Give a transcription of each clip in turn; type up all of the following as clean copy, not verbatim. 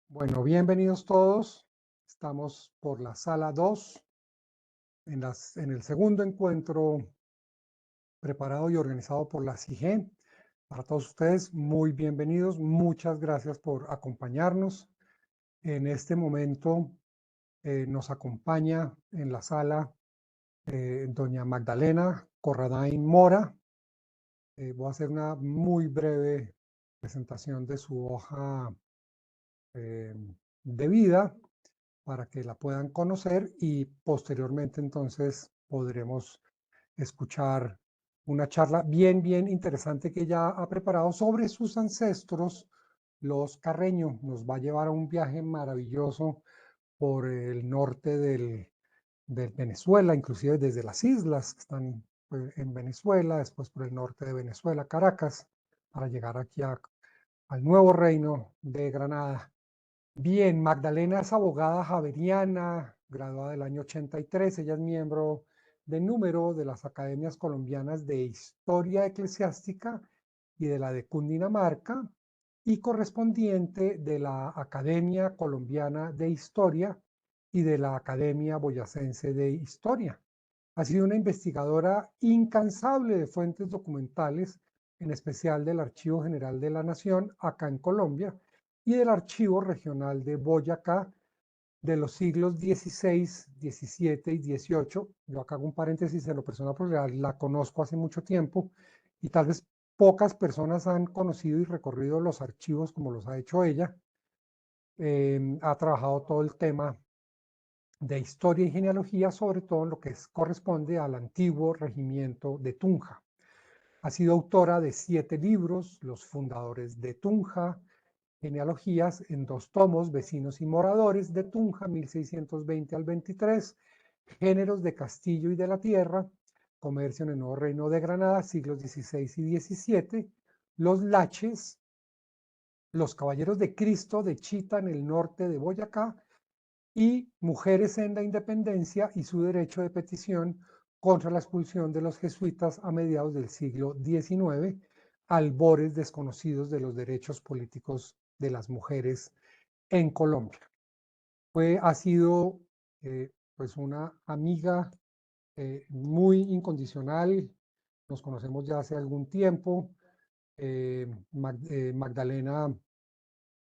Bueno, bienvenidos todos. Estamos por la sala 2 en el segundo encuentro preparado y organizado por la CIGE. Para todos ustedes, muy bienvenidos. Muchas gracias por acompañarnos. En este momento nos acompaña en la sala doña Magdalena Corradain Mora. Voy a hacer una muy breve presentación de su hoja de vida para que la puedan conocer y posteriormente entonces podremos escuchar una charla bien interesante que ella ha preparado sobre sus ancestros, los Carreño. Nos va a llevar a un viaje maravilloso por el norte de Venezuela, inclusive desde las islas que están en Venezuela, después por el norte de Venezuela, Caracas, para llegar aquí al nuevo reino de Granada. Bien, Magdalena es abogada javeriana, graduada del año 83. Ella es miembro de número de las Academias Colombianas de Historia Eclesiástica y de la de Cundinamarca y correspondiente de la Academia Colombiana de Historia y de la Academia Boyacense de Historia. Ha sido una investigadora incansable de fuentes documentales, en especial del Archivo General de la Nación, acá en Colombia, y del Archivo Regional de Boyacá de los siglos XVI, XVII y XVIII. Yo acá hago un paréntesis en lo personal porque la conozco hace mucho tiempo y tal vez pocas personas han conocido y recorrido los archivos como los ha hecho ella. Ha trabajado todo el tema de historia y genealogía, sobre todo en lo que corresponde al antiguo regimiento de Tunja. Ha sido autora de 7 libros, Los fundadores de Tunja, genealogías en 2 tomos, Vecinos y Moradores de Tunja, 1620 al 23, Géneros de Castillo y de la Tierra, Comercio en el Nuevo Reino de Granada, siglos XVI y XVII, Los Laches, Los Caballeros de Cristo de Chita en el norte de Boyacá, y Mujeres en la Independencia y su derecho de petición contra la expulsión de los jesuitas a mediados del siglo XIX, albores desconocidos de los derechos políticos de las mujeres en Colombia. Ha sido pues una amiga muy incondicional, nos conocemos ya hace algún tiempo. Magdalena,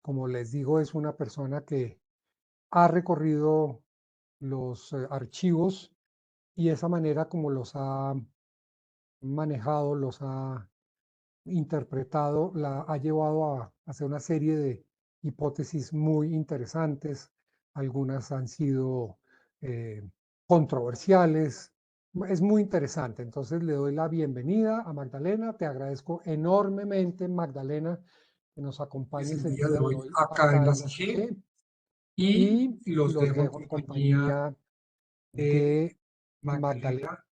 como les digo, es una persona que ha recorrido los archivos y esa manera como los ha manejado, los ha interpretado, la ha llevado a hacer una serie de hipótesis muy interesantes. Algunas han sido controversiales. Es muy interesante. Entonces le doy la bienvenida a Magdalena. Te agradezco enormemente, Magdalena, que nos acompañes el día de hoy Acá en acá la en la CIGE CIGE y y los los dejo en dejo en compañía compañía de de Magdalena.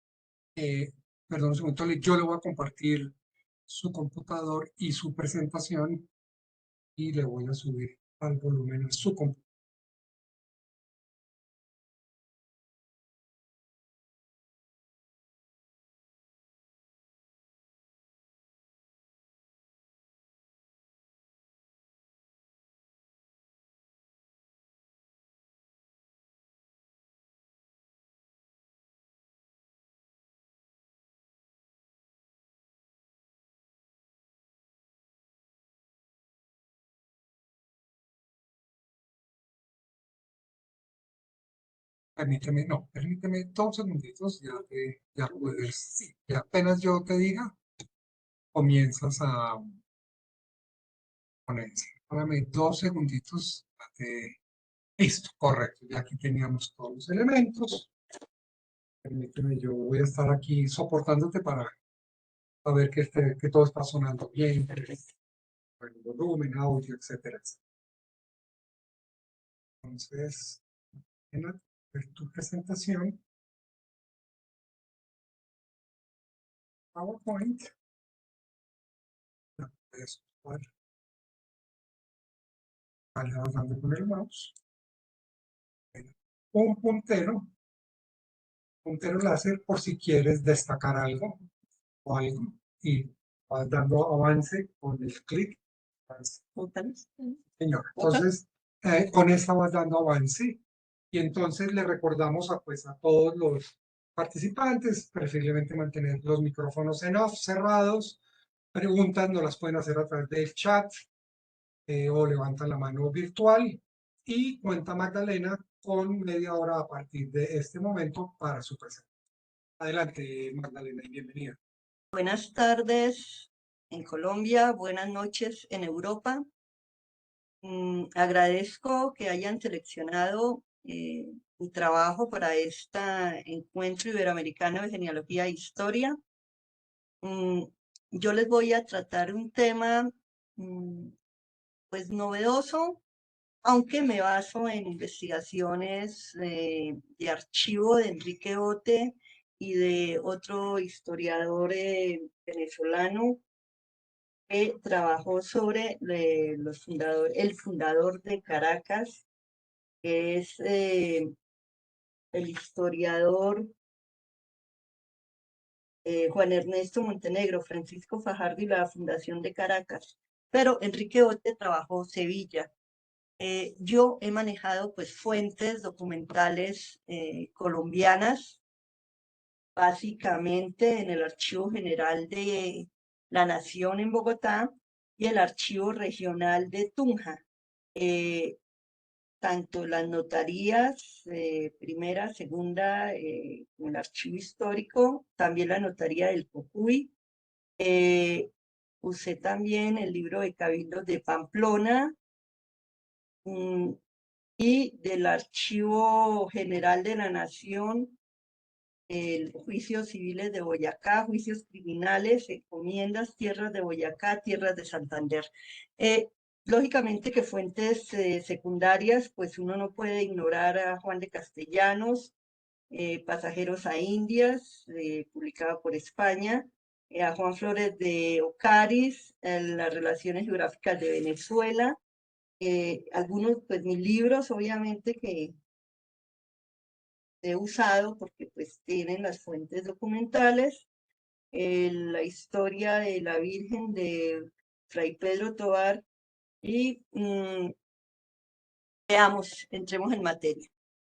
Magdalena. Perdón un segundo, yo le voy a compartir su computador y su presentación y le voy a subir al volumen a su computador. Permíteme 2 segunditos, ya puedes, sí, ya apenas yo te diga, comienzas a ponerse. Dame 2 segunditos. Listo, correcto, ya aquí teníamos todos los elementos. Permíteme, yo voy a estar aquí soportándote para ver que todo está sonando bien, el volumen, audio, etcétera. Entonces, en ver tu presentación, PowerPoint, la puedes ocupar avanzando con el mouse, un puntero láser por si quieres destacar algo o algo, y vas dando avance con el clic. Señor, entonces con esta vas dando avance. Y entonces le recordamos pues, a todos los participantes, preferiblemente mantener los micrófonos en off, cerrados. Preguntas nos las pueden hacer a través del chat o levantan la mano virtual. Y cuenta Magdalena con media hora a partir de este momento para su presentación. Adelante, Magdalena, y bienvenida. Buenas tardes en Colombia, buenas noches en Europa. Agradezco que hayan seleccionado mi trabajo para este encuentro iberoamericano de genealogía e historia. Yo les voy a tratar un tema pues novedoso, aunque me baso en investigaciones de archivo de Enrique Ote y de otro historiador venezolano que trabajó sobre el fundador de Caracas, que es el historiador Juan Ernesto Montenegro, Francisco Fajardo y la Fundación de Caracas. Pero Enrique Ote trabajó Sevilla. Yo he manejado pues fuentes documentales colombianas, básicamente en el Archivo General de la Nación en Bogotá y el Archivo Regional de Tunja. Tanto las notarías, primera, segunda, el archivo histórico, también la notaría del Cocuy. Usé también el libro de Cabildos de Pamplona y del Archivo General de la Nación, juicios civiles de Boyacá, juicios criminales, encomiendas, tierras de Boyacá, tierras de Santander. Lógicamente que fuentes secundarias, pues uno no puede ignorar a Juan de Castellanos, Pasajeros a Indias, publicado por España, a Juan Flores de Ocaris, las relaciones geográficas de Venezuela, algunos, pues mis libros, obviamente, que he usado porque pues tienen las fuentes documentales, la historia de la Virgen de Fray Pedro Tovar y veamos, entremos en materia.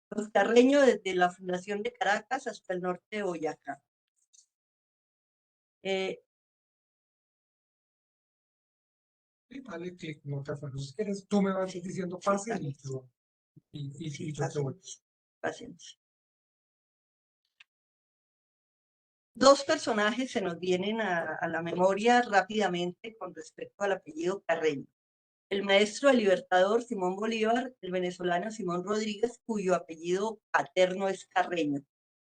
Los Carreño desde la fundación de Caracas hasta el norte de Boyacá. Dale clic, no te afanes. Si quieres, tú me vas Sí, diciendo sí, pase dale. y yo te voy. Paciencia. Dos personajes se nos vienen a la memoria rápidamente con respecto al apellido Carreño. El maestro del libertador Simón Bolívar, el venezolano Simón Rodríguez, cuyo apellido paterno es Carreño,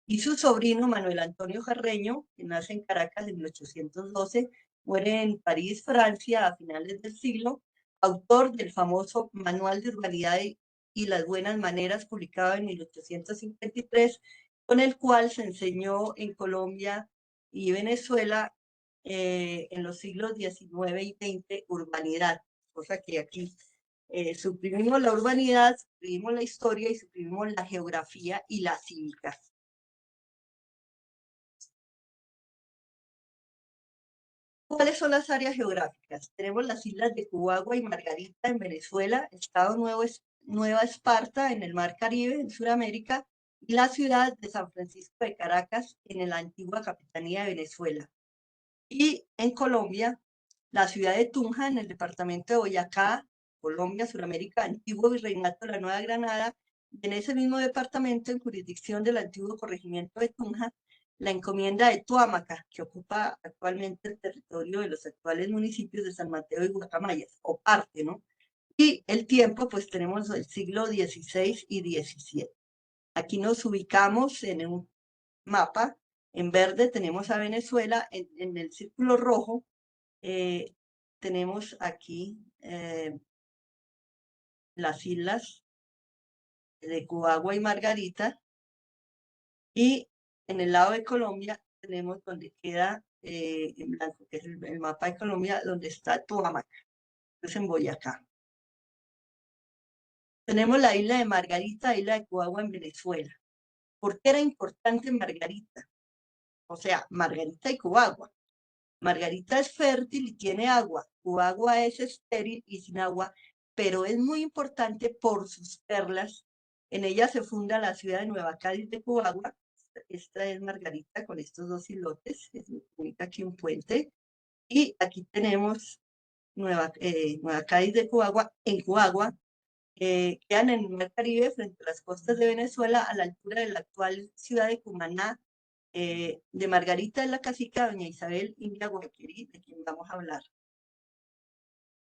y su sobrino Manuel Antonio Carreño, que nace en Caracas en 1812, muere en París, Francia, a finales del siglo, autor del famoso Manual de Urbanidad y las Buenas Maneras, publicado en 1853, con el cual se enseñó en Colombia y Venezuela en los siglos XIX y XX urbanidad, cosa que aquí suprimimos la urbanidad, suprimimos la historia y suprimimos la geografía y la cívica. ¿Cuáles son las áreas geográficas? Tenemos las islas de Cubagua y Margarita en Venezuela, Estado Nueva Esparta en el Mar Caribe, en Sudamérica, y la ciudad de San Francisco de Caracas en la antigua capitanía de Venezuela. Y en Colombia, la ciudad de Tunja en el departamento de Boyacá, Colombia, Sudamérica, antiguo virreinato de la Nueva Granada, y en ese mismo departamento, en jurisdicción del antiguo corregimiento de Tunja, la encomienda de Tuámaca, que ocupa actualmente el territorio de los actuales municipios de San Mateo y Guacamayas, o parte, ¿no? Y el tiempo, pues tenemos el siglo XVI y XVII. Aquí nos ubicamos en un mapa. En verde tenemos a Venezuela, en el círculo rojo tenemos aquí las islas de Cubagua y Margarita, y en el lado de Colombia tenemos donde queda en blanco, que es el mapa de Colombia, donde está Tuamaca, es en Boyacá. Tenemos la isla de Margarita, isla de Cubagua en Venezuela. ¿Por qué era importante Margarita? O sea, Margarita y Cubagua. Margarita es fértil y tiene agua. Cubagua es estéril y sin agua, pero es muy importante por sus perlas. En ella se funda la ciudad de Nueva Cádiz de Cubagua. Esta es Margarita con estos dos islotes, es muy bonita, aquí un puente. Y aquí tenemos Nueva Cádiz de Cubagua, en Cubagua, quedan en el mar Caribe frente a las costas de Venezuela, a la altura de la actual ciudad de Cumaná. De Margarita es la cacica doña Isabel India Guayquerí, de quien vamos a hablar.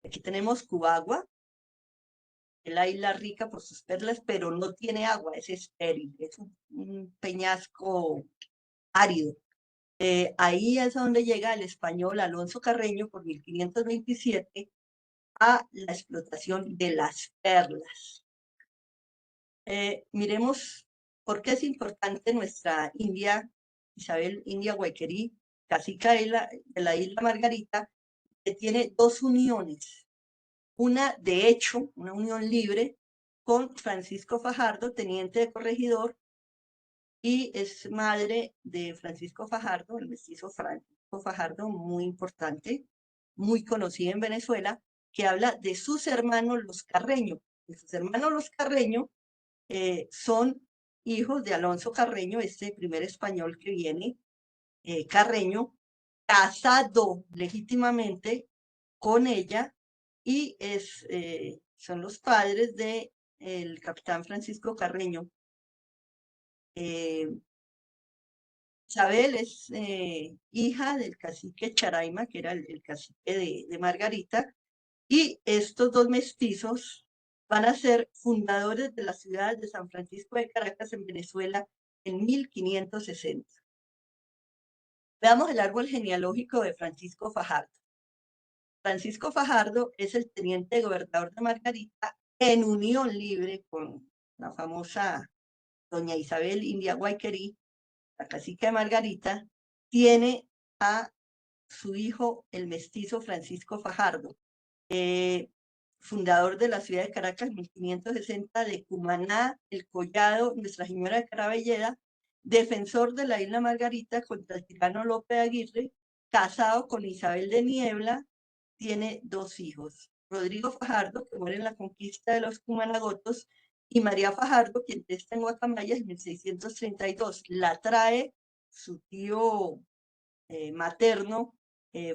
Aquí tenemos Cubagua, la isla rica por sus perlas, pero no tiene agua, es estéril, es un peñasco árido. Ahí es donde llega el español Alonso Carreño por 1527 a la explotación de las perlas. Miremos por qué es importante nuestra India, Isabel India Guayquerí, cacica de la isla Margarita, que tiene dos uniones. Una, de hecho, una unión libre con Francisco Fajardo, teniente de corregidor, y es madre de Francisco Fajardo, el mestizo Francisco Fajardo, muy importante, muy conocido en Venezuela, que habla de sus hermanos los Carreño. De sus hermanos los Carreño son hijos de Alonso Carreño, este primer español que viene, Carreño, casado legítimamente con ella, y son los padres del capitán Francisco Carreño. Isabel es hija del cacique Charaima, que era el cacique de Margarita, y estos dos mestizos van a ser fundadores de la ciudad de San Francisco de Caracas en Venezuela en 1560. Veamos el árbol genealógico de Francisco Fajardo. Francisco Fajardo es el teniente gobernador de Margarita en unión libre con la famosa doña Isabel India Guayquerí, la cacica de Margarita. Tiene a su hijo, el mestizo Francisco Fajardo, fundador de la ciudad de Caracas en 1560, de Cumaná, El Collado, Nuestra Señora de Carabelleda, defensor de la isla Margarita contra el tirano Lope de Aguirre, casado con Isabel de Niebla, tiene dos hijos, Rodrigo Fajardo, que muere en la conquista de los cumanagotos, y María Fajardo, quien está en Guacamayas en 1632. La trae su tío materno,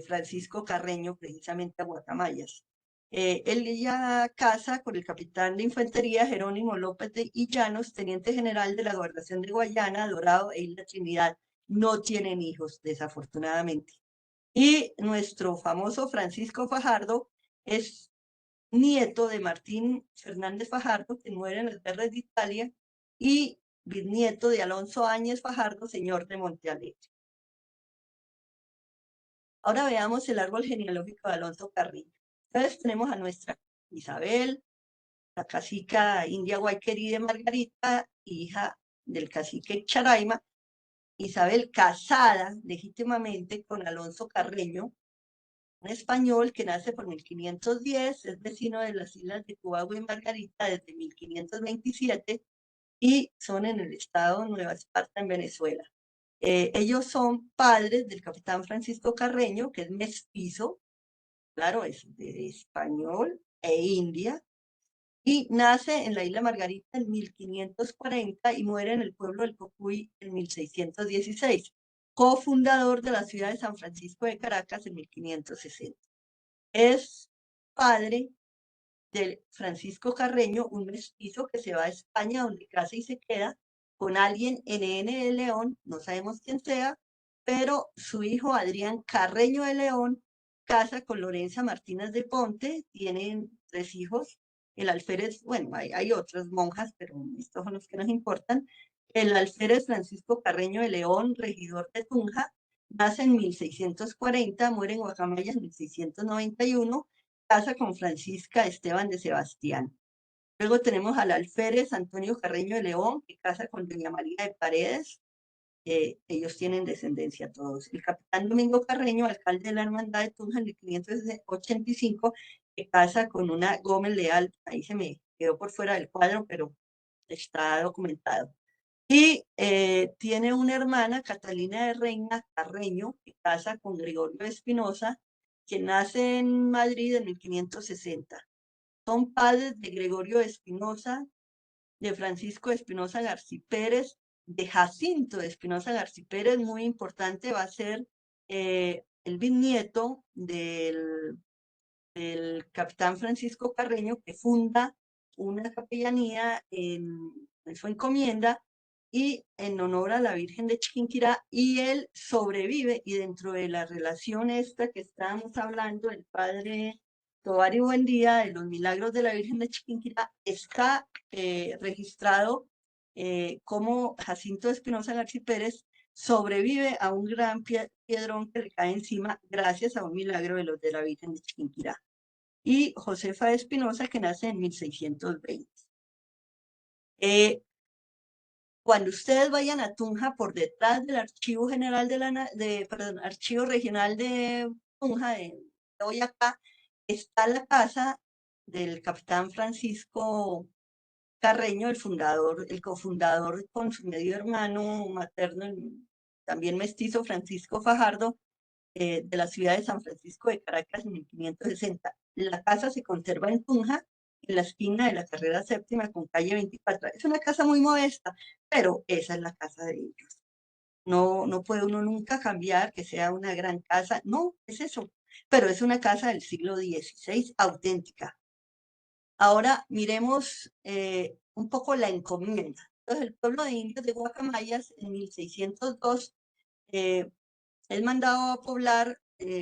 Francisco Carreño, precisamente a Guacamayas. Él ya casa con el capitán de infantería Jerónimo López de Illanos, teniente general de la gobernación de Guayana, Dorado e Isla Trinidad. No tienen hijos, desafortunadamente. Y nuestro famoso Francisco Fajardo es nieto de Martín Fernández Fajardo, que muere en las guerras de Italia, y bisnieto de Alonso Áñez Fajardo, señor de Montealegre. Ahora veamos el árbol genealógico de Alonso Carreño. Entonces tenemos a nuestra Isabel, la cacica India Guayquerí de Margarita, hija del cacique Charaima. Isabel casada legítimamente con Alonso Carreño, un español que nace por 1510, es vecino de las islas de Cubagua y Margarita desde 1527 y son en el estado Nueva Esparta en Venezuela. Ellos son padres del capitán Francisco Carreño, que es mestizo, claro, es de español e india, y nace en la isla Margarita en 1540 y muere en el pueblo del Cocuy en 1616, cofundador de la ciudad de San Francisco de Caracas en 1560. Es padre de Francisco Carreño, un mestizo que se va a España, donde casa y se queda con alguien NN de León, no sabemos quién sea, pero su hijo Adrián Carreño de León casa con Lorenza Martínez de Ponte, tienen 3 hijos, el alférez, bueno, hay otras monjas, pero estos son los que nos importan, el alférez Francisco Carreño de León, regidor de Tunja, nace en 1640, muere en Guacamayas en 1691, casa con Francisca Esteban de Sebastián. Luego tenemos al alférez Antonio Carreño de León, que casa con doña María de Paredes. Ellos tienen descendencia todos. El capitán Domingo Carreño, alcalde de la Hermandad de Tunja en 1585, que casa con una Gómez Leal. Ahí se me quedó por fuera del cuadro, pero está documentado. Y tiene una hermana, Catalina de Reina Carreño, que casa con Gregorio Espinosa, que nace en Madrid en 1560. son padres de Gregorio Espinosa, de Francisco Espinosa Garcipérez, de Jacinto Espinosa Garcipérez, muy importante, va a ser el bisnieto del capitán Francisco Carreño, que funda una capellanía en su encomienda y en honor a la Virgen de Chiquinquirá, y él sobrevive, y dentro de la relación esta que estábamos hablando, el padre Tovar y Buendía, de los milagros de la Virgen de Chiquinquirá, está registrado como Jacinto Espinosa García Pérez sobrevive a un gran piedrón que le cae encima gracias a un milagro de los de la Virgen de Chiquinquirá. Y Josefa de Espinosa, que nace en 1620. Cuando ustedes vayan a Tunja, por detrás del Archivo General Archivo Regional de Tunja, de Boyacá, está la casa del capitán Francisco Carreño, el fundador, el cofundador con su medio hermano materno, también mestizo, Francisco Fajardo, de la ciudad de San Francisco de Caracas en 1560. La casa se conserva en Tunja, en la esquina de la carrera séptima con calle 24. Es una casa muy modesta, pero esa es la casa de ellos. No puede uno nunca cambiar que sea una gran casa, no, es eso, pero es una casa del siglo XVI, auténtica. Ahora miremos un poco la encomienda. Entonces, el pueblo de indios de Guacamayas en 1602 es mandado a poblar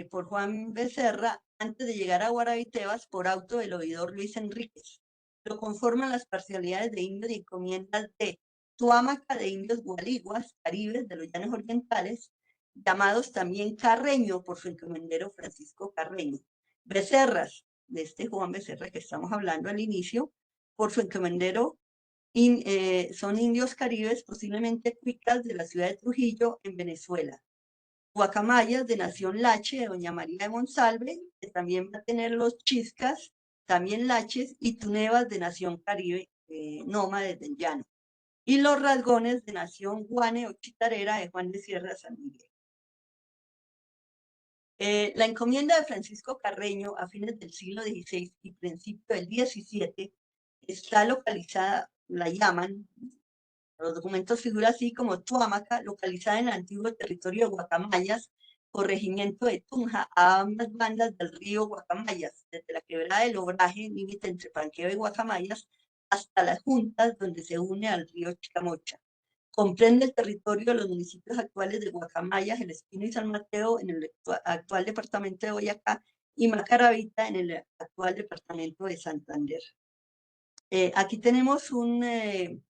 por Juan Becerra antes de llegar a Guarabitebas por auto del oidor Luis Enríquez. Lo conforman las parcialidades de indios y encomiendas de Tuámaca, de indios gualiguas, caribes de los llanos orientales, llamados también Carreño por su encomendero Francisco Carreño. Becerras, de este Juan Becerra que estamos hablando al inicio, por su encomendero son indios caribes, posiblemente cuicas de la ciudad de Trujillo, en Venezuela. Guacamayas de Nación Lache, de Doña María de Monsalve, que también va a tener los Chiscas, también Laches, y Tunevas de Nación Caribe, nómades del llano. Y los Rasgones de Nación Guane o Chitarera de Juan de Sierra San Miguel. La encomienda de Francisco Carreño a fines del siglo XVI y principio del XVII está localizada, la llaman, los documentos figura así como Tuámaca, localizada en el antiguo territorio de Guacamayas, corregimiento de Tunja, a ambas bandas del río Guacamayas, desde la quebrada del Obraje, límite entre Panqueo y Guacamayas, hasta las juntas donde se une al río Chicamocha. Comprende el territorio de los municipios actuales de Guacamayas, El Espino y San Mateo en el actual departamento de Boyacá y Macaravita en el actual departamento de Santander. Aquí tenemos un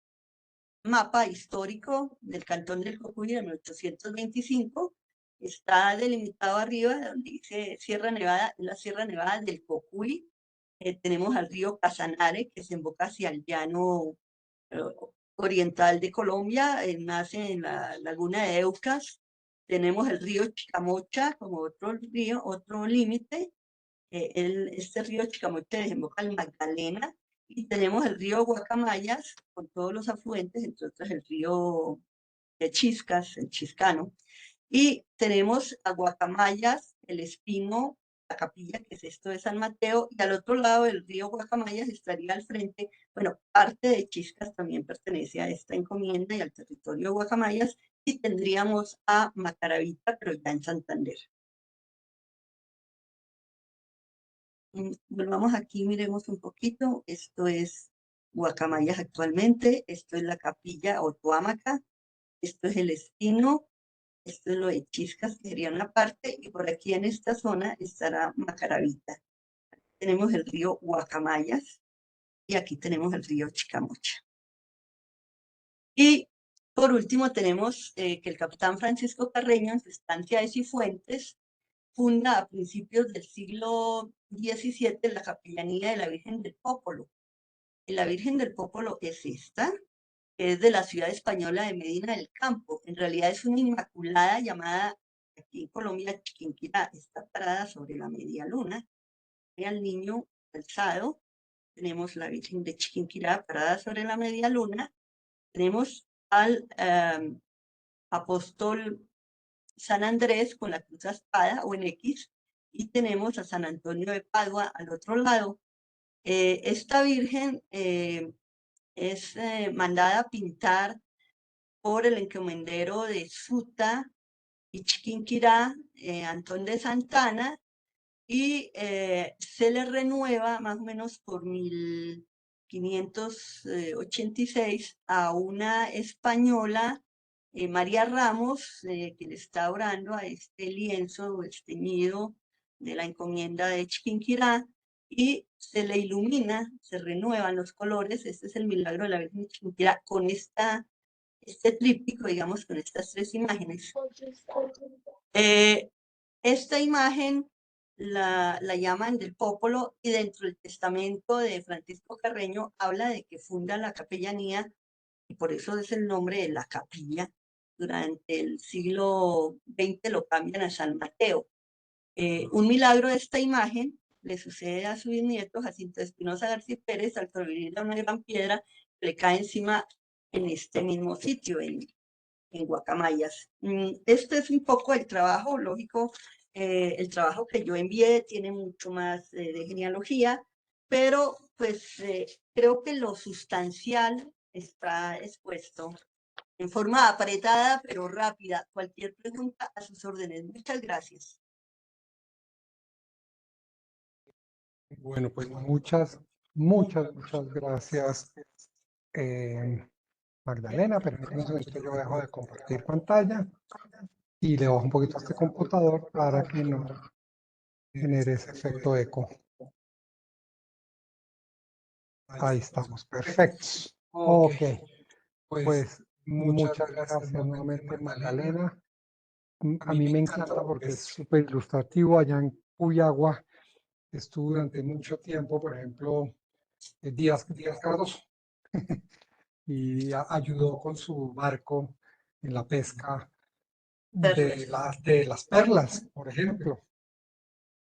mapa histórico del Cantón del Cocuy de 1825. Está delimitado arriba, donde dice Sierra Nevada, la Sierra Nevada del Cocuy. Tenemos al río Casanare, que se emboca hacia el llano oriental de Colombia, nace en la laguna de Eucas. Tenemos el río Chicamocha como otro río, otro límite. Este río Chicamocha desemboca al Magdalena, y tenemos el río Guacamayas con todos los afluentes, entre otros el río de Chiscas, el Chiscano, y tenemos a Guacamayas, El Espino, la capilla, que es esto de San Mateo, y al otro lado del río Guacamayas estaría al frente, bueno, parte de Chiscas también pertenece a esta encomienda y al territorio de Guacamayas, y tendríamos a Macaravita, pero ya en Santander. Volvamos aquí, miremos un poquito. Esto es Guacamayas actualmente, esto es la capilla o Tuámaca, esto es El Espino, esto es lo de Chiscas, que sería una parte, y por aquí en esta zona estará Macaravita. Tenemos el río Guacamayas y aquí tenemos el río Chicamocha. Y por último tenemos que el capitán Francisco Carreño, en su estancia de Cifuentes, funda a principios del siglo XVII la capellanía de la Virgen del Popolo. La Virgen del Popolo es esta, que es de la ciudad española de Medina del Campo. En realidad es una inmaculada llamada aquí en Colombia Chiquinquirá. Está parada sobre la media luna. Y al niño alzado, tenemos la Virgen de Chiquinquirá parada sobre la media luna. Tenemos al apóstol San Andrés con la cruz espada o en X, y tenemos a San Antonio de Padua al otro lado. Esta Virgen es mandada a pintar por el encomendero de Suta y Chiquinquirá, Antón de Santana, y se le renueva más o menos por 1586 a una española, María Ramos, que le está orando a este lienzo o este nido de la encomienda de Chiquinquirá, y se le ilumina, se renuevan los colores. Este es el milagro de la Virgen de Chiquinquirá con este tríptico, digamos, con estas tres imágenes. Esta imagen la llaman del Popolo, y dentro del testamento de Francisco Carreño habla de que funda la capellanía, y por eso es el nombre de la capilla. Durante el siglo XX lo cambian a San Mateo. Un milagro de esta imagen le sucede a su bisnieto Jacinto Espinosa García Pérez al sobrevivir a una gran piedra que le cae encima en este mismo sitio, en Guacamayas. Este es un poco el trabajo, lógico. El trabajo que yo envié tiene mucho más de genealogía, pero pues creo que lo sustancial está expuesto en forma apretada pero rápida. Cualquier pregunta a sus órdenes. Muchas gracias. Bueno, pues muchas gracias, Magdalena. Permítame un momento, yo dejo de compartir pantalla y le bajo un poquito a este computador para que no genere ese efecto eco. Ahí estamos, perfectos. Ok, pues muchas gracias nuevamente, Magdalena. A mí me encanta porque es súper ilustrativo. Allá en Cuyagua estuvo durante mucho tiempo, por ejemplo, Díaz Cardoso, y ayudó con su barco en la pesca de las perlas, por ejemplo.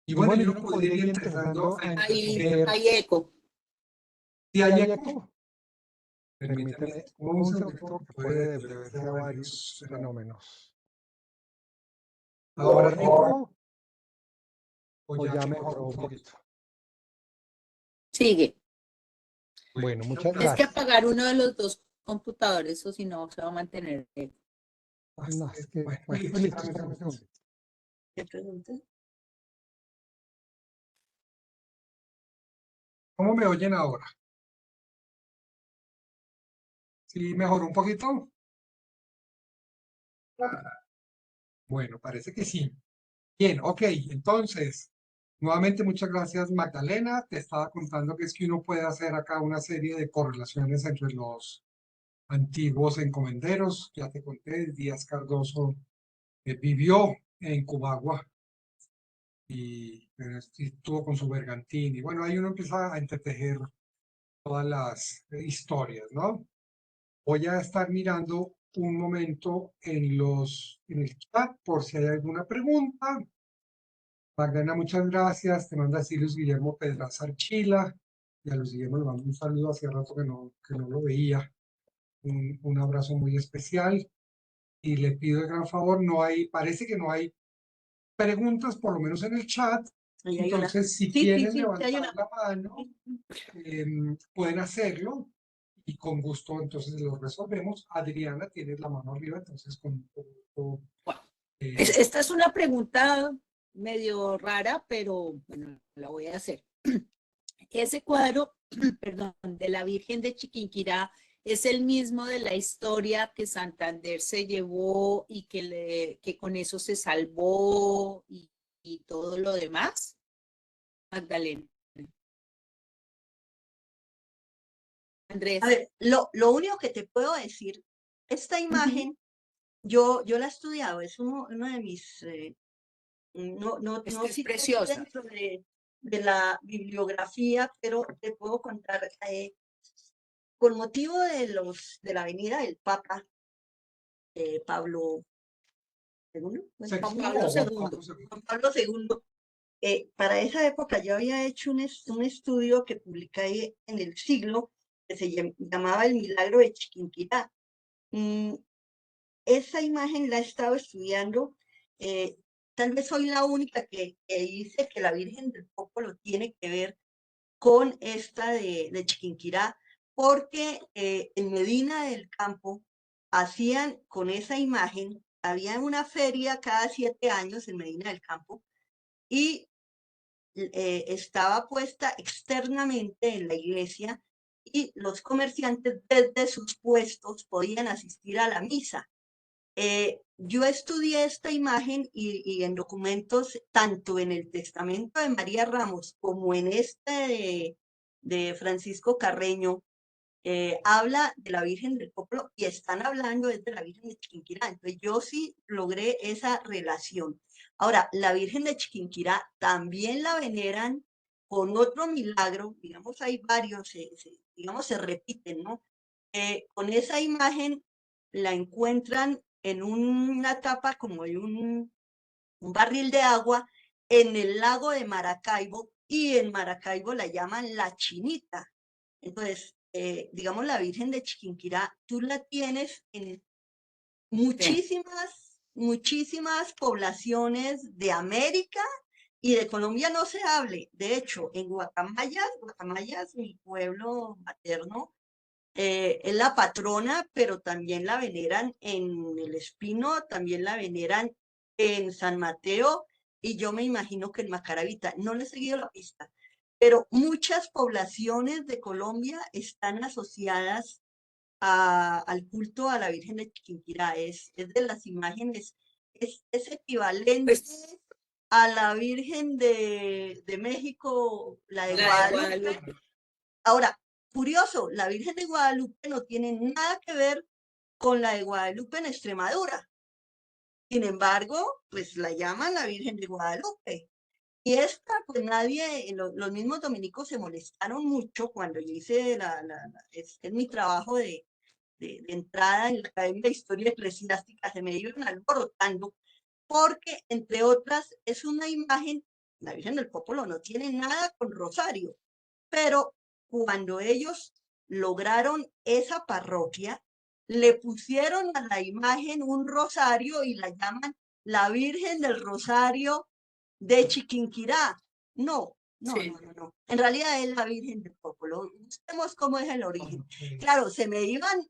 Y bueno, yo uno podría ir empezando a entender. Hay eco. ¿Sí hay eco? Permíteme un segundito, que puede deberse a varios fenómenos. ¿Ahora rico o ya mejoró un poquito? Sigue. Bueno, muchas Es que gracias. apagar uno de los dos computadores, o si no, se va a mantener eco. No, es que, bueno, listo, espérame un segundo. ¿Qué pregunta? ¿Cómo me oyen ahora? ¿Sí mejoró un poquito? Bueno, parece que sí. Bien, ok, entonces, nuevamente muchas gracias, Magdalena. Te estaba contando que es que uno puede hacer acá una serie de correlaciones entre los antiguos encomenderos. Ya te conté, Díaz Cardoso vivió en Cubagua y estuvo con su bergantín. Y bueno, ahí uno empieza a entretejer todas las historias, ¿no? Voy a estar mirando un momento en el chat por si hay alguna pregunta. Magdalena, muchas gracias. Te manda así Luis Guillermo Pedraza Archila. Y a Luis Guillermo le mando un saludo, hacía rato que no lo veía. Un abrazo muy especial. Y le pido el gran favor, parece que no hay preguntas, por lo menos en el chat. Ahí hay una. Entonces, si Sí, quieren sí, levantar hay una. la mano, pueden hacerlo. Y con gusto, entonces lo resolvemos. Adriana, tienes la mano arriba, entonces con gusto. Esta es una pregunta medio rara, pero bueno, la voy a hacer. Ese cuadro, perdón, de la Virgen de Chiquinquirá es el mismo de la historia que Santander se llevó y que con eso se salvó y todo lo demás. Magdalena. Andrés. A ver, lo único que te puedo decir, esta imagen, yo la he estudiado, es uno de mis, no Es preciosa. dentro de la bibliografía, pero te puedo contar, con motivo de la venida del Papa Pablo II, Sexto Pablo o Juan II. Pablo II. Juan Pablo II, para esa época yo había hecho un estudio que publiqué en el siglo, que se llamaba El Milagro de Chiquinquirá. Esa imagen la he estado estudiando. Tal vez soy la única que dice que la Virgen del Popolo tiene que ver con esta de Chiquinquirá, porque en Medina del Campo hacían con esa imagen, había una feria cada 7 años en Medina del Campo y estaba puesta externamente en la iglesia y los comerciantes desde sus puestos podían asistir a la misa. Yo estudié esta imagen y en documentos, tanto en el Testamento de María Ramos como en este de Francisco Carreño, habla de la Virgen del Popolo y están hablando desde la Virgen de Chiquinquirá. Entonces yo sí logré esa relación. Ahora, la Virgen de Chiquinquirá también la veneran con otro milagro, digamos, hay varios, digamos, se repiten, ¿no? Con esa imagen la encuentran en una tapa como de un barril de agua en el lago de Maracaibo y en Maracaibo la llaman la Chinita. Entonces, digamos, la Virgen de Chiquinquirá, tú la tienes en muchísimas poblaciones de América y de Colombia no se hable. De hecho, en Guacamayas, mi pueblo materno, es la patrona, pero también la veneran en El Espino, también la veneran en San Mateo y yo me imagino que en Macaravita. No le he seguido la pista, pero muchas poblaciones de Colombia están asociadas al culto a la Virgen de Chiquinquirá. Es de las imágenes, es equivalente Pues a la Virgen de México, la de la de Guadalupe. Guadalupe. Ahora, curioso, la Virgen de Guadalupe no tiene nada que ver con la de Guadalupe en Extremadura. Sin embargo, pues la llaman la Virgen de Guadalupe. Y esta, pues nadie, los mismos dominicos se molestaron mucho cuando yo hice es mi trabajo de entrada en la Academia de Historia Eclesiástica, se me iban alborotando, porque, entre otras, es una imagen, la Virgen del Popolo no tiene nada con Rosario, pero cuando ellos lograron esa parroquia, le pusieron a la imagen un rosario y la llaman la Virgen del Rosario de Chiquinquirá. No, no, Sí. no, no, no. En realidad es la Virgen del Popolo. Busquemos cómo es el origen. Ok. Claro, se me iban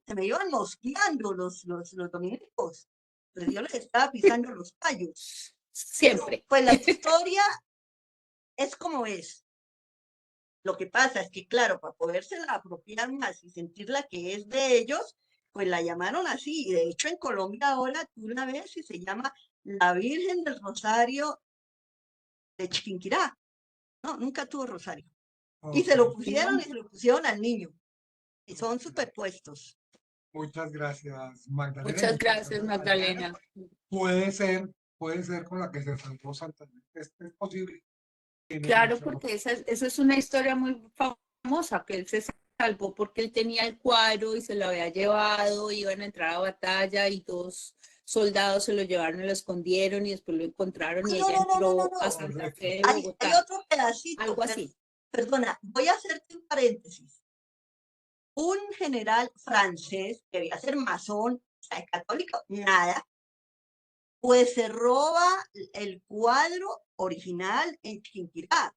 mosqueando los dominicos. Pues yo les estaba pisando los callos. Siempre. Pues la historia es como es. Lo que pasa es que, claro, para podérsela apropiar más y sentirla que es de ellos, pues la llamaron así. Y de hecho, en Colombia ahora tú la ves y se llama la Virgen del Rosario de Chiquinquirá. No, nunca tuvo rosario. Y Ok. se lo pusieron al niño. Y son superpuestos. Muchas gracias, Magdalena. Muchas gracias, Magdalena. Puede ser con la que se salvó Santander. Es posible. Tiene Claro, mucha porque esa es una historia muy famosa, que él se salvó porque él tenía el cuadro y se lo había llevado, iban a entrar a batalla y 2 soldados se lo llevaron y lo escondieron y después lo encontraron y No, ella no, no, no, no, entró a no. Santa Fe de Hay Bogotá, otro pedacito. algo así. Perdona, voy a hacerte un paréntesis. Un general francés, que debía ser masón, o sea, católico, nada, pues se roba el cuadro original en Chiquinquirá.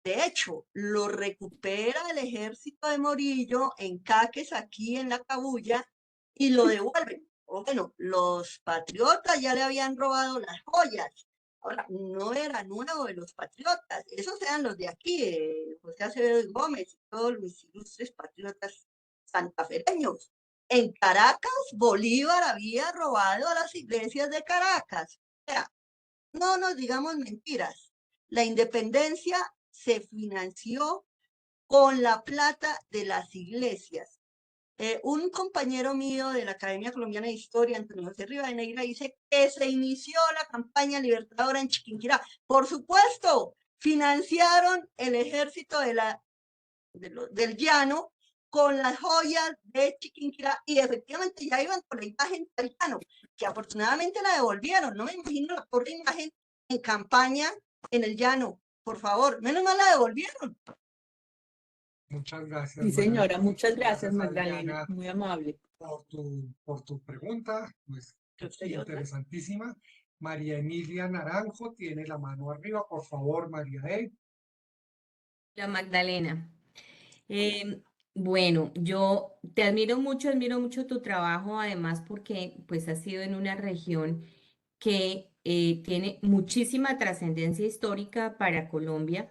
De hecho, lo recupera el ejército de Morillo en Caques, aquí en la Cabuya, y lo devuelven. O bueno, los patriotas ya le habían robado las joyas. Ahora, no era nuevo de los patriotas, esos eran los de aquí, José Acevedo y Gómez y todos los ilustres patriotas santafereños. En Caracas, Bolívar había robado a las iglesias de Caracas. O sea, no nos digamos mentiras. La independencia se financió con la plata de las iglesias. Un compañero mío de la Academia Colombiana de Historia, Antonio José Rivadeneira, dice que se inició la campaña libertadora en Chiquinquirá. Por supuesto, financiaron el ejército del llano con las joyas de Chiquinquirá y efectivamente ya iban con la imagen del llano, que afortunadamente la devolvieron. No me imagino la pobre imagen en campaña en el llano. Por favor, menos mal la devolvieron. Muchas gracias, Sí, señora, Magdalena. muchas gracias, Magdalena, Adriana, muy amable. por tu pregunta, pues ¿Hay otra? interesantísima. María Emilia Naranjo tiene la mano arriba, por favor, María E. La Magdalena. Bueno, yo te admiro mucho tu trabajo, además porque pues has sido en una región que tiene muchísima trascendencia histórica para Colombia,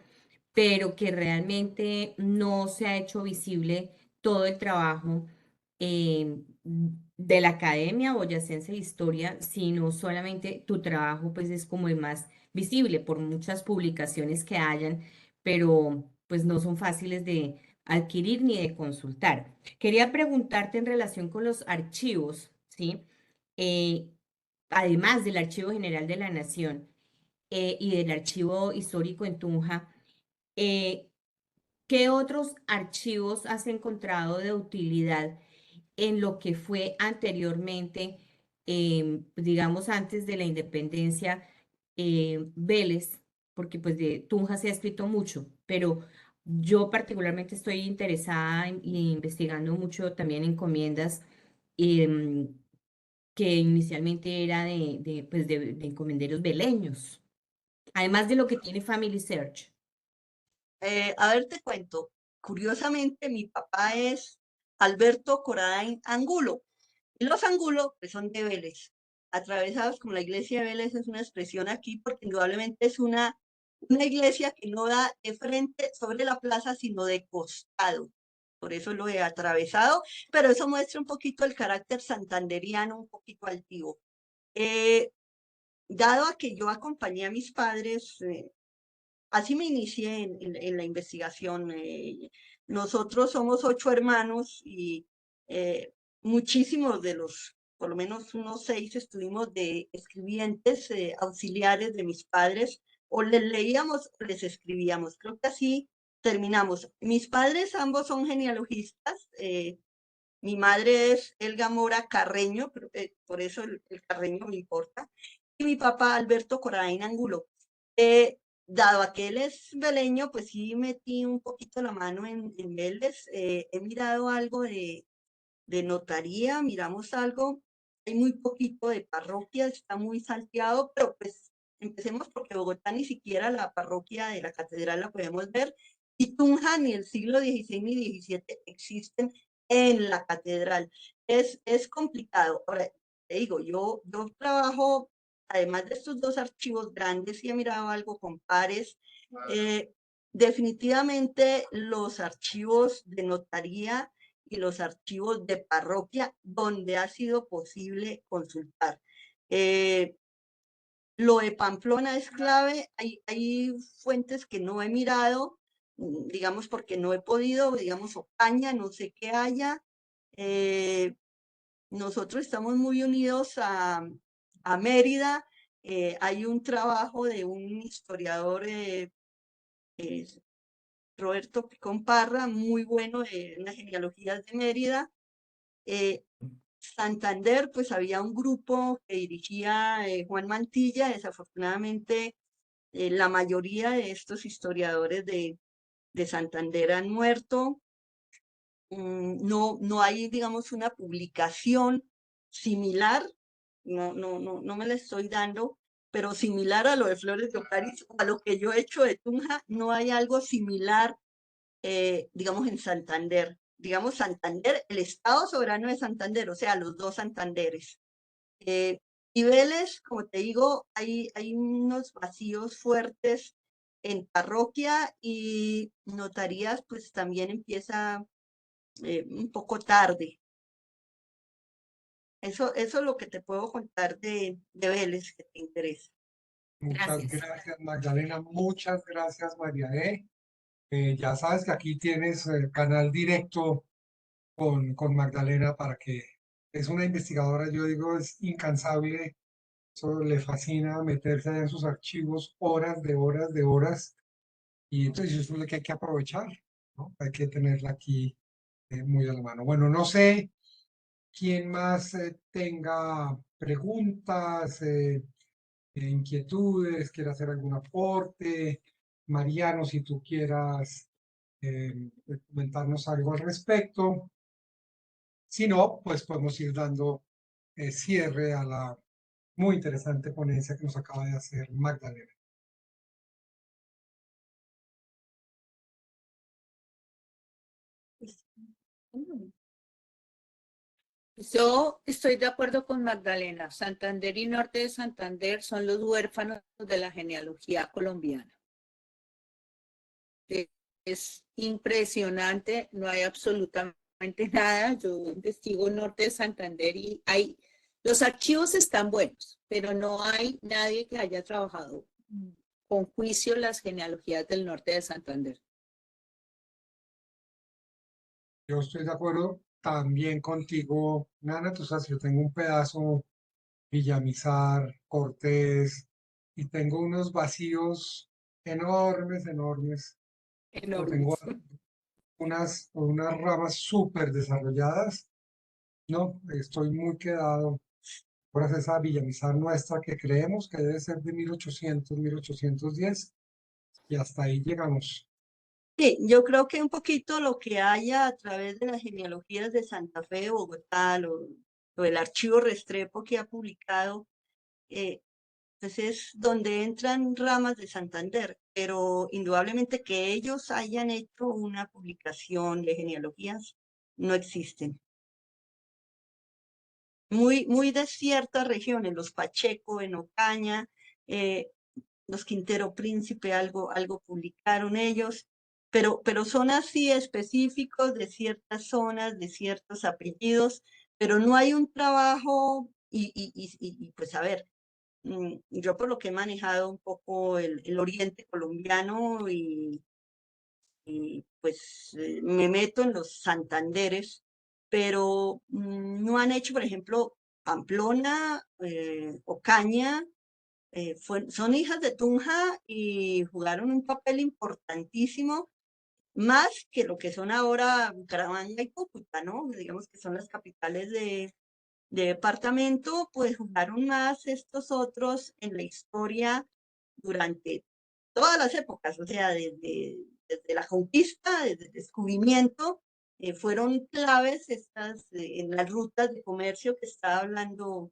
pero que realmente no se ha hecho visible todo el trabajo de la Academia Boyacense de Historia, sino solamente tu trabajo pues es como el más visible por muchas publicaciones que hayan, pero pues no son fáciles de adquirir ni de consultar. Quería preguntarte en relación con los archivos, ¿sí? Eh, Además del Archivo General de la Nación y del Archivo Histórico en Tunja, eh, ¿qué otros archivos has encontrado de utilidad en lo que fue anteriormente, digamos antes de la independencia, Vélez? Porque pues de Tunja se ha escrito mucho, pero yo particularmente estoy interesada y investigando mucho también encomiendas em, que inicialmente era pues de encomenderos beleños, además de lo que tiene Family Search. A ver, te cuento. Curiosamente, mi papá es Alberto Coradain Angulo. Y los Angulo, pues son de Vélez. Atravesados como la iglesia de Vélez es una expresión aquí porque indudablemente es una iglesia que no da de frente sobre la plaza, sino de costado. Por eso lo he atravesado, pero eso muestra un poquito el carácter santanderiano, un poquito altivo. Eh, Dado a que yo acompañé a mis padres, así me inicié en la investigación. Nosotros somos 8 hermanos y muchísimos de los, por lo menos unos 6, estuvimos de escribientes auxiliares de mis padres, o les leíamos o les escribíamos. Creo que así terminamos. Mis padres ambos son genealogistas. Mi madre es Elga Mora Carreño, por eso el Carreño me importa, y mi papá Alberto Coradain Angulo. Eh, Dado a que él es veleño, pues sí metí un poquito la mano en Vélez. He mirado algo de notaría, miramos algo, hay muy poquito de parroquia, está muy salteado, pero pues empecemos porque Bogotá ni siquiera la parroquia de la catedral la podemos ver, y Tunja ni el siglo XVI ni XVII existen en la catedral. Es complicado. Ahora, te digo, yo trabajo, además de estos 2 archivos grandes, y he mirado algo con pares. Definitivamente los archivos de notaría y los archivos de parroquia donde ha sido posible consultar. Lo de Pamplona es clave. Hay fuentes que no he mirado, digamos, porque no he podido, digamos, Ocaña, no sé qué haya. Nosotros estamos muy unidos a Mérida. Hay un trabajo de un historiador, eh, Roberto Picón Parra, muy bueno, en las genealogías de Mérida. Santander, pues había un grupo que dirigía Juan Mantilla. Desafortunadamente, la mayoría de estos historiadores de Santander han muerto. No hay, digamos, una publicación similar, no me la estoy dando, pero similar a lo de Flores de Ocaris, a lo que yo he hecho de Tunja, no hay algo similar, digamos, en Santander. Digamos, Santander, el Estado soberano de Santander, o sea, los 2 Santanderes. Eh, y Vélez, como te digo, hay unos vacíos fuertes en parroquia, y notarías, pues también empieza un poco tarde. Eso es lo que te puedo contar de Vélez, que te interesa. Muchas Gracias. gracias, Magdalena. Muchas gracias, María E. Ya sabes que aquí tienes el canal directo con Magdalena para que es una investigadora, yo digo, es incansable. Eso le fascina meterse en sus archivos horas de horas de horas. Y entonces eso es lo que hay que aprovechar, ¿no? Hay que tenerla aquí muy a la mano. Bueno, no sé quién más tenga preguntas, inquietudes, quiera hacer algún aporte. Mariano, si tú quieras comentarnos algo al respecto. Si no, pues podemos ir dando cierre a la muy interesante ponencia que nos acaba de hacer Magdalena. Yo estoy de acuerdo con Magdalena. Santander y Norte de Santander son los huérfanos de la genealogía colombiana. Es impresionante, no hay absolutamente nada. Yo investigo Norte de Santander y los archivos están buenos, pero no hay nadie que haya trabajado con juicio las genealogías del Norte de Santander. Yo estoy de acuerdo también contigo, Nana. Tú sabes, yo tengo un pedazo Villamizar, Cortés, y tengo unos vacíos enormes, enormes. Yo tengo Enormes. unas ramas súper desarrolladas. No, estoy muy quedado por hacer esa Villamizar nuestra que creemos que debe ser de 1800, 1810, y hasta ahí llegamos. Sí, yo creo que un poquito lo que haya a través de las genealogías de Santa Fe, Bogotá, lo del archivo Restrepo que ha publicado, pues es donde entran ramas de Santander, pero indudablemente que ellos hayan hecho una publicación de genealogías no existen. Muy de ciertas regiones, los Pacheco en Ocaña, los Quintero Príncipe, algo publicaron ellos, pero son así específicos de ciertas zonas, de ciertos apellidos, pero no hay un trabajo y pues a ver, yo por lo que he manejado un poco el oriente colombiano y pues me meto en los Santanderes, pero no han hecho, por ejemplo, Pamplona, Ocaña, son hijas de Tunja y jugaron un papel importantísimo, más que lo que son ahora Bucaramanga y Cúcuta, ¿no? Digamos que son las capitales de departamento, pues jugaron más estos otros en la historia durante todas las épocas, o sea, desde la conquista, desde el descubrimiento, fueron claves estas en las rutas de comercio que estaba hablando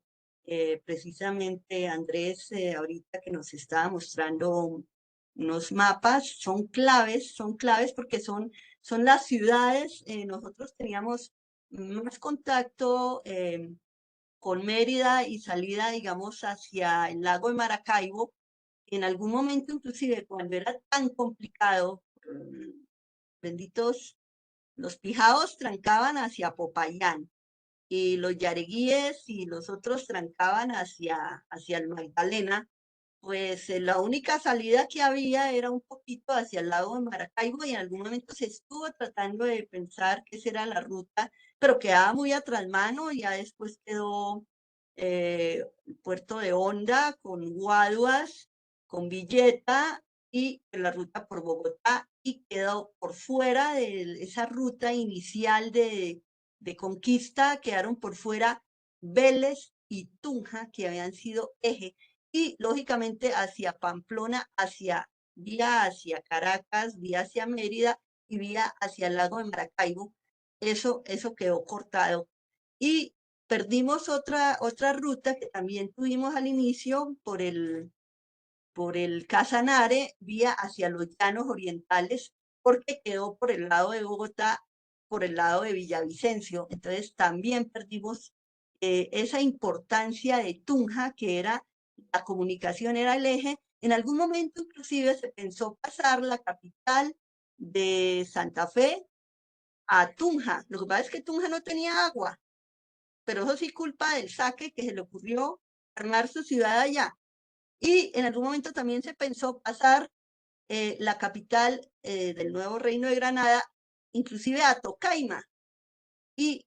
precisamente Andrés ahorita que nos estaba mostrando unos mapas, son claves porque son las ciudades, nosotros teníamos más contacto con Mérida y salida, digamos, hacia el lago de Maracaibo. En algún momento, inclusive, cuando era tan complicado, benditos, los pijaos trancaban hacia Popayán y los yareguíes y los otros trancaban hacia el Magdalena, pues la única salida que había era un poquito hacia el lago de Maracaibo y en algún momento se estuvo tratando de pensar que esa era la ruta, pero quedaba muy atrás mano y ya después quedó el puerto de Honda con Guaduas, con Villeta y la ruta por Bogotá y quedó por fuera de esa ruta inicial de conquista, quedaron por fuera Vélez y Tunja, que habían sido eje y lógicamente hacia Pamplona, vía hacia Caracas, vía hacia Mérida y vía hacia el lago de Maracaibo. Eso quedó cortado. Y perdimos otra ruta que también tuvimos al inicio por el Casanare, vía hacia los llanos orientales, porque quedó por el lado de Bogotá, por el lado de Villavicencio. Entonces también perdimos esa importancia de Tunja, que era la comunicación, era el eje. En algún momento inclusive se pensó pasar la capital de Santa Fe a Tunja. Lo que pasa es que Tunja no tenía agua, pero eso sí culpa del saque que se le ocurrió armar su ciudad allá. Y en algún momento también se pensó pasar la capital del nuevo reino de Granada, inclusive a Tocaima. Y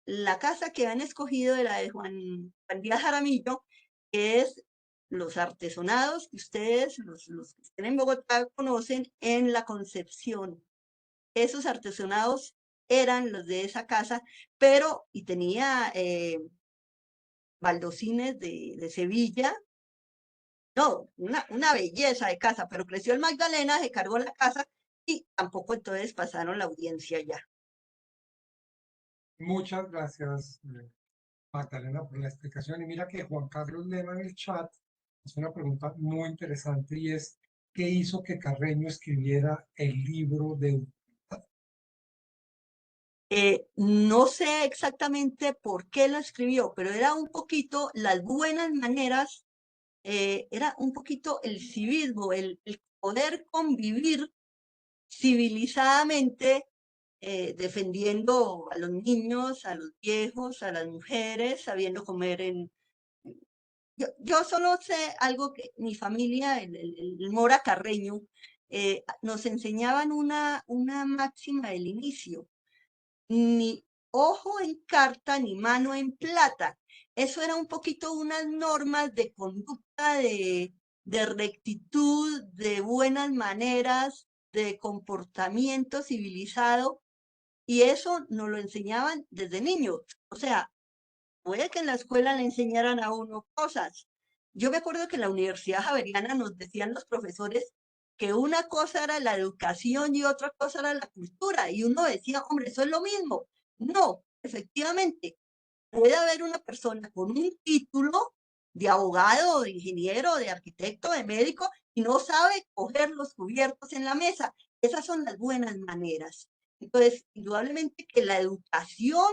la casa que han escogido de la de Juan Díaz Jaramillo, que es los artesonados que ustedes, los que estén en Bogotá, conocen en la Concepción. Esos artesonados eran los de esa casa, pero, y tenía baldocines de Sevilla, no, una belleza de casa, pero creció el Magdalena, se cargó la casa y tampoco entonces pasaron la audiencia ya. Muchas gracias, Magdalena, por la explicación. Y mira que Juan Carlos Lema en el chat hace una pregunta muy interesante y es, ¿qué hizo que Carreño escribiera el libro de No sé exactamente por qué lo escribió, pero era un poquito las buenas maneras, era un poquito el civismo, el poder convivir civilizadamente, defendiendo a los niños, a los viejos, a las mujeres, sabiendo comer en... Yo solo sé algo que mi familia, el Mora Carreño, nos enseñaban una máxima del inicio: ni ojo en carta ni mano en plata. Eso era un poquito unas normas de conducta, de rectitud, de buenas maneras, de comportamiento civilizado, y eso nos lo enseñaban desde niños. O sea, puede que en la escuela le enseñaran a uno cosas. Yo me acuerdo que en la Universidad Javeriana nos decían los profesores que una cosa era la educación y otra cosa era la cultura. Y uno decía, hombre, eso es lo mismo. No, efectivamente, puede haber una persona con un título de abogado, de ingeniero, de arquitecto, de médico, y no sabe coger los cubiertos en la mesa. Esas son las buenas maneras. Entonces, indudablemente que la educación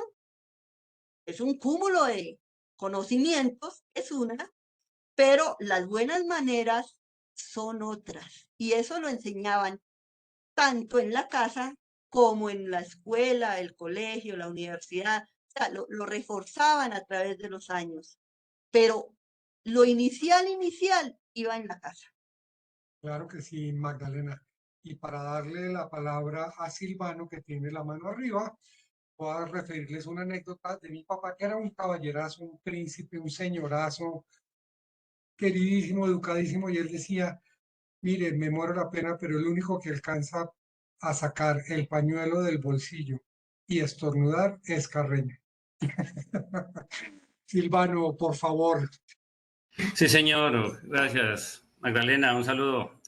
es un cúmulo de conocimientos, es una, pero las buenas maneras son otras. Y eso lo enseñaban tanto en la casa como en la escuela, el colegio, la universidad. O sea, lo reforzaban a través de los años. Pero lo inicial iba en la casa. Claro que sí, Magdalena. Y para darle la palabra a Silvano, que tiene la mano arriba, voy a referirles una anécdota de mi papá, que era un caballerazo, un príncipe, un señorazo, queridísimo, educadísimo, y él decía, mire, me muero la pena, pero el único que alcanza a sacar el pañuelo del bolsillo y estornudar es Carreño. Silvano, por favor. Sí, señor. Gracias, Magdalena. Un saludo.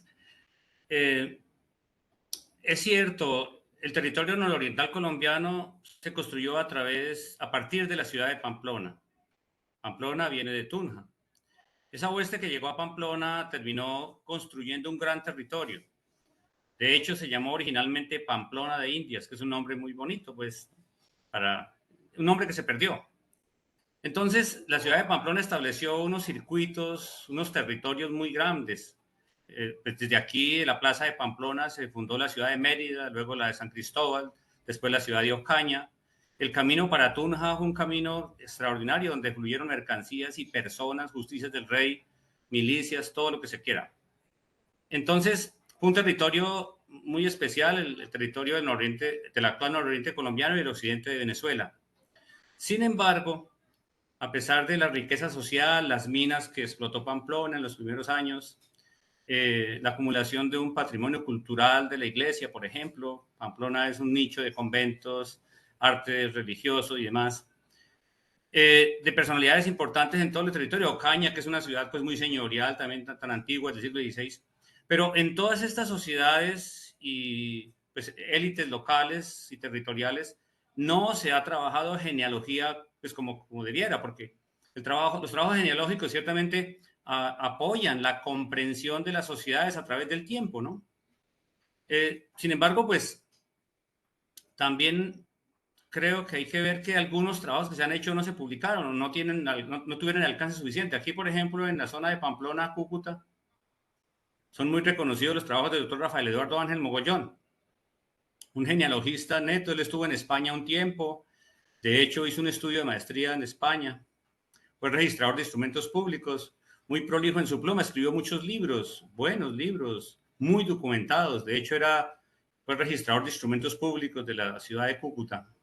Es cierto, el territorio nororiental colombiano se construyó a partir de la ciudad de Pamplona. Pamplona viene de Tunja. Esa hueste que llegó a Pamplona terminó construyendo un gran territorio. De hecho, se llamó originalmente Pamplona de Indias, que es un nombre muy bonito, pues, un nombre que se perdió. Entonces, la ciudad de Pamplona estableció unos circuitos, unos territorios muy grandes. Pues desde aquí, en la plaza de Pamplona, se fundó la ciudad de Mérida, luego la de San Cristóbal, después la ciudad de Ocaña. El camino para Tunja fue un camino extraordinario donde fluyeron mercancías y personas, justicias del rey, milicias, todo lo que se quiera. Entonces, fue un territorio muy especial, el territorio del nororiente, del actual nororiente colombiano y el occidente de Venezuela. Sin embargo, a pesar de la riqueza social, las minas que explotó Pamplona en los primeros años, la acumulación de un patrimonio cultural de la iglesia, por ejemplo. Pamplona es un nicho de conventos, arte religioso y demás. De personalidades importantes en todo el territorio. Ocaña, que es una ciudad pues muy señorial, también tan antigua, del siglo XVI. Pero en todas estas sociedades y pues, élites locales y territoriales, no se ha trabajado genealogía pues como debiera, porque los trabajos genealógicos ciertamente apoyan la comprensión de las sociedades a través del tiempo, ¿no? Sin embargo, pues también creo que hay que ver que algunos trabajos que se han hecho no se publicaron o no tuvieron el alcance suficiente. Aquí, por ejemplo, en la zona de Pamplona, Cúcuta, son muy reconocidos los trabajos del doctor Rafael Eduardo Ángel Mogollón, un genealogista neto. Él estuvo en España un tiempo, de hecho hizo un estudio de maestría en España, fue registrador de instrumentos públicos, muy prolijo en su pluma, escribió muchos libros, buenos libros, muy documentados. De hecho, fue registrador de instrumentos públicos de la ciudad de Cúcuta.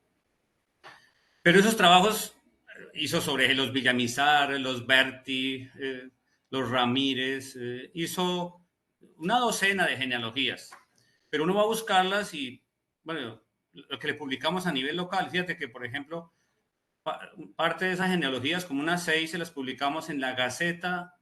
Pero esos trabajos hizo sobre los Villamizar, los Berti, los Ramírez, hizo una docena de genealogías. Pero uno va a buscarlas y, bueno, lo que le publicamos a nivel local, fíjate que, por ejemplo, parte de esas genealogías, como unas 6, se las publicamos en la Gaceta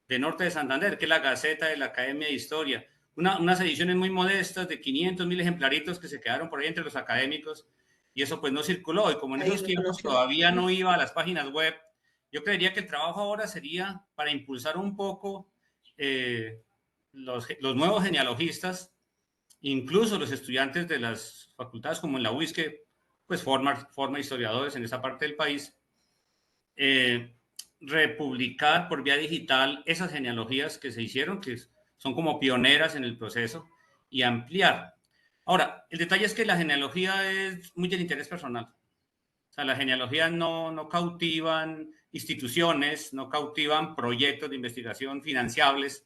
de Norte de Santander, que es la Gaceta de la Academia de Historia. Unas ediciones muy modestas de 500, 1000 ejemplaritos que se quedaron por ahí entre los académicos, y eso pues no circuló. Y como en esos tiempos todavía no iba a las páginas web, yo creería que el trabajo ahora sería para impulsar un poco los nuevos genealogistas, incluso los estudiantes de las facultades como en la UIS, que pues forma historiadores en esa parte del país, republicar por vía digital esas genealogías que se hicieron, que son como pioneras en el proceso, y ampliar. Ahora, el detalle es que la genealogía es muy del interés personal. O sea, las genealogías no cautivan instituciones, no cautivan proyectos de investigación financiables,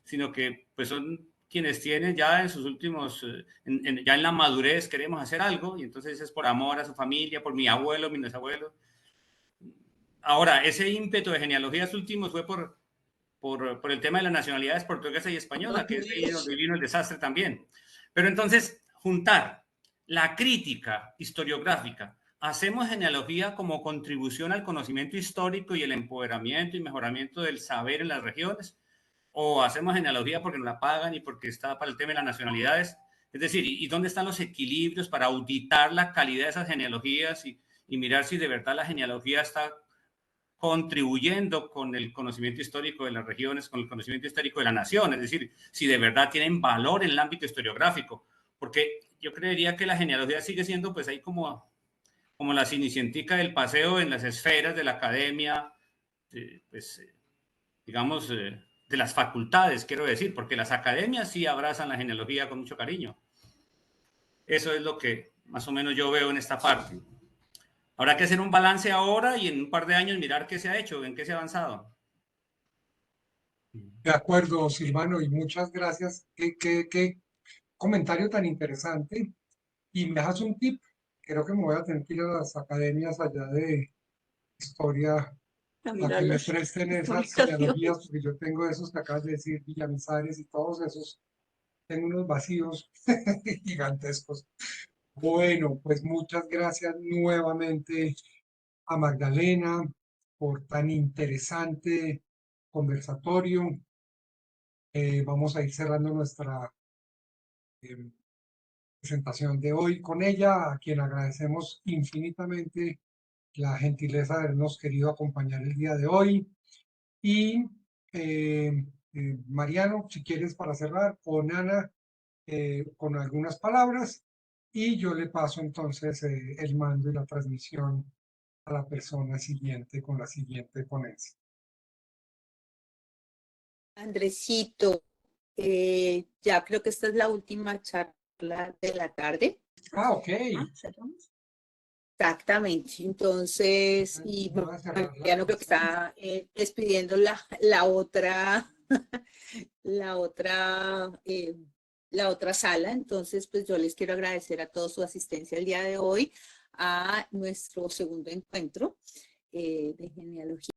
sino que pues son quienes tienen ya en sus últimos, ya en la madurez queremos hacer algo, y entonces es por amor a su familia, por mi abuelo, mi bisabuelo. Ahora, ese ímpetu de genealogías últimos fue por el tema de las nacionalidades portuguesa y española, que es ahí donde vino el desastre también. Pero entonces, juntar la crítica historiográfica, hacemos genealogía como contribución al conocimiento histórico y el empoderamiento y mejoramiento del saber en las regiones, o hacemos genealogía porque nos la pagan y porque está para el tema de las nacionalidades. Es decir, ¿y dónde están los equilibrios para auditar la calidad de esas genealogías y mirar si de verdad la genealogía está contribuyendo con el conocimiento histórico de las regiones, con el conocimiento histórico de la nación? Es decir, si de verdad tienen valor en el ámbito historiográfico, porque yo creería que la genealogía sigue siendo pues ahí como la cenicientica del paseo en las esferas de la academia, digamos, de las facultades, quiero decir, porque las academias sí abrazan la genealogía con mucho cariño. Eso es lo que más o menos yo veo en esta parte. Habrá que hacer un balance ahora y en un par de años mirar qué se ha hecho, en qué se ha avanzado. De acuerdo, Silvano, y muchas gracias. Qué comentario tan interesante. Y me dejas un tip. Creo que me voy a tener que ir a las academias allá de historia A a mirar que me las presten esas publicaciones. genealogías, porque yo tengo esos que acabas de decir, Villamizares y todos esos. Tengo unos vacíos gigantescos. Bueno, pues muchas gracias nuevamente a Magdalena por tan interesante conversatorio. Vamos a ir cerrando nuestra presentación de hoy con ella, a quien agradecemos infinitamente la gentileza de habernos querido acompañar el día de hoy. Y Mariano, si quieres para cerrar, o Nana, con algunas palabras, y yo le paso entonces el mando y la transmisión a la persona siguiente con la siguiente ponencia. Andresito, ya creo que esta es la última charla de la tarde. Ah, ok. ¿Cerramos? Exactamente. Entonces, y Voy a cerrar la ya no creo que está despidiendo la otra, la otra sala. Entonces, pues yo les quiero agradecer a todos su asistencia el día de hoy a nuestro segundo encuentro de genealogía.